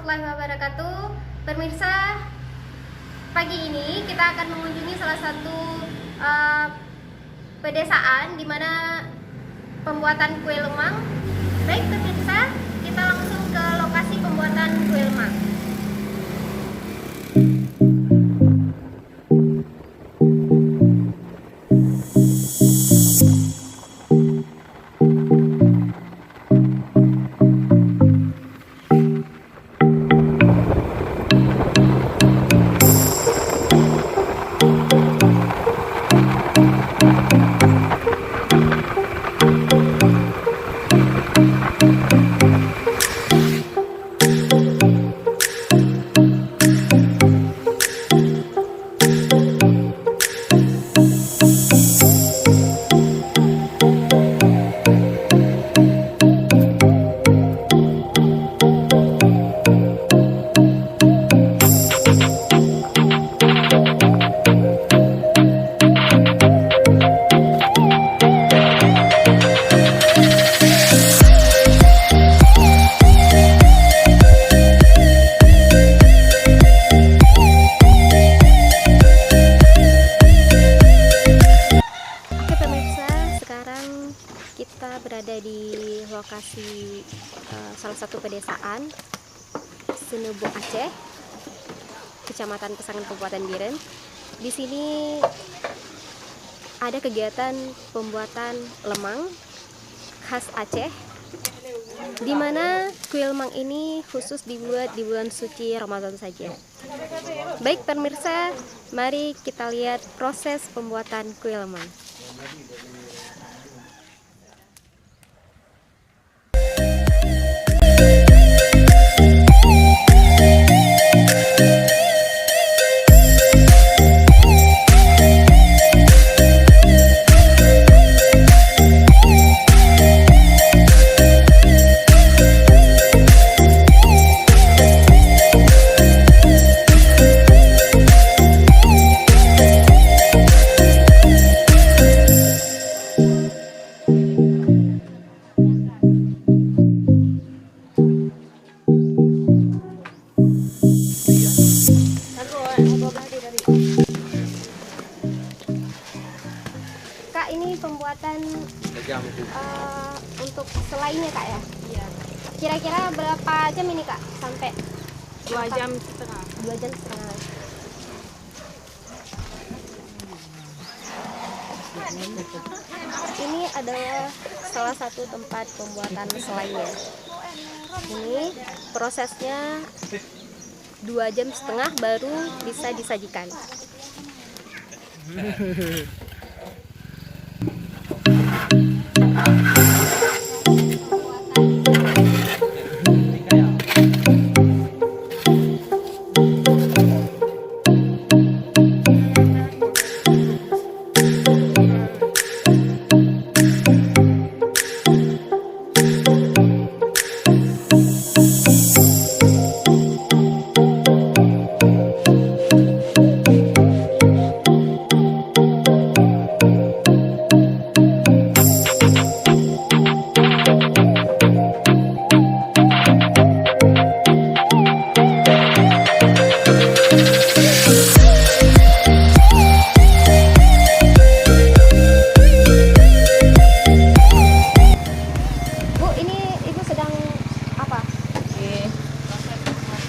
warahmatullahi wabarakatuh. Pemirsa, pagi ini kita akan mengunjungi salah satu pedesaan di mana pembuatan kue lemang. Baik pemirsa, kita langsung ke lokasi pembuatan kue lemang. Kita berada di lokasi salah satu pedesaan Senebu Aceh, Kecamatan Pesangan, Kabupaten Biren. Di sini ada kegiatan pembuatan lemang khas Aceh, di mana kue lemang ini khusus dibuat di bulan suci Ramadan saja. Baik pemirsa, mari kita lihat proses pembuatan kue lemang. Kak, ini pembuatan untuk selainya Kak ya? Iya. Kira-kira berapa jam ini Kak? Sampai 2 jam setengah. 2 jam setengah. Ini adalah salah satu tempat pembuatan selainya. Ini prosesnya 2 jam setengah baru bisa disajikan.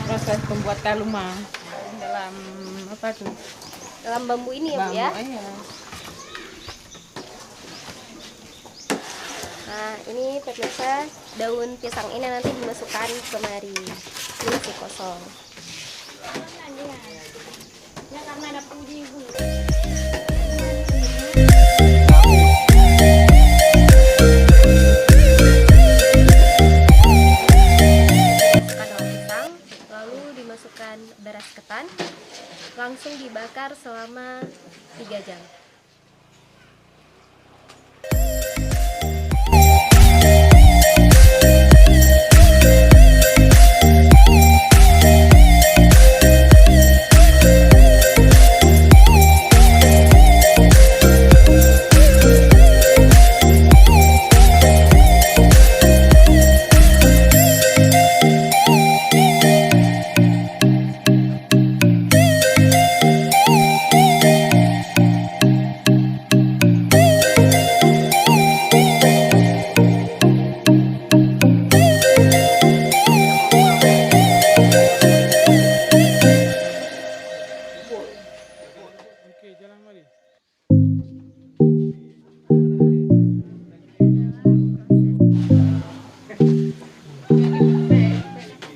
Proses pembuatan leumang dalam apa tuh? Dalam bambu ini ya, Bu Bambu, ya? iya. Nah, ini pemirsa, daun pisang ini nanti dimasukkan kemari. Ini masih kosong. Ya, karena ada puji, Bu. Masukkan beras ketan, langsung dibakar selama 3 jam.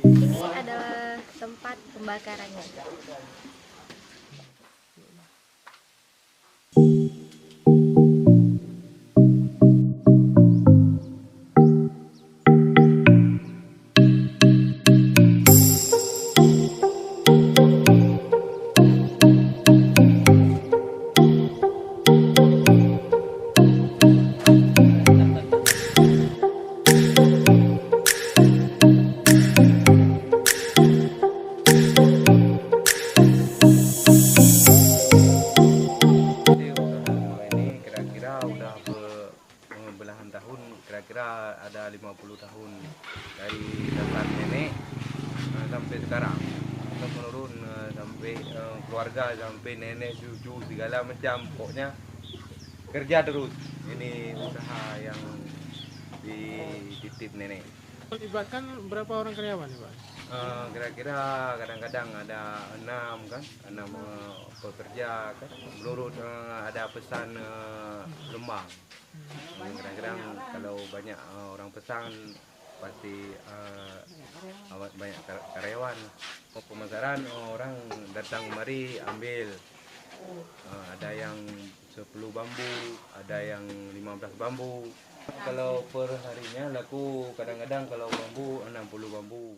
Ini adalah tempat pembakarannya. Jadi usaha Leumang ini kira-kira udah belahan tahun, kira-kira ada 50 tahun dari datang nenek sampai sekarang. Terus menurun sampai keluarga, sampai nenek, cucu, segala macam. Pokoknya kerja terus. Ini usaha yang dititip nenek. Melibatkan berapa orang karyawan nih Pak? Kira-kira kadang-kadang ada 6 kan, 6 pekerja kan, menurut ada pesan Leumang. Kadang-kadang kalau banyak orang pesan pasti banyak karyawan. Pemasaran orang datang kemari ambil. Ada yang 10 bambu, ada yang 15 bambu. Kalau per harinya laku kadang-kadang kalau bambu 60 bambu.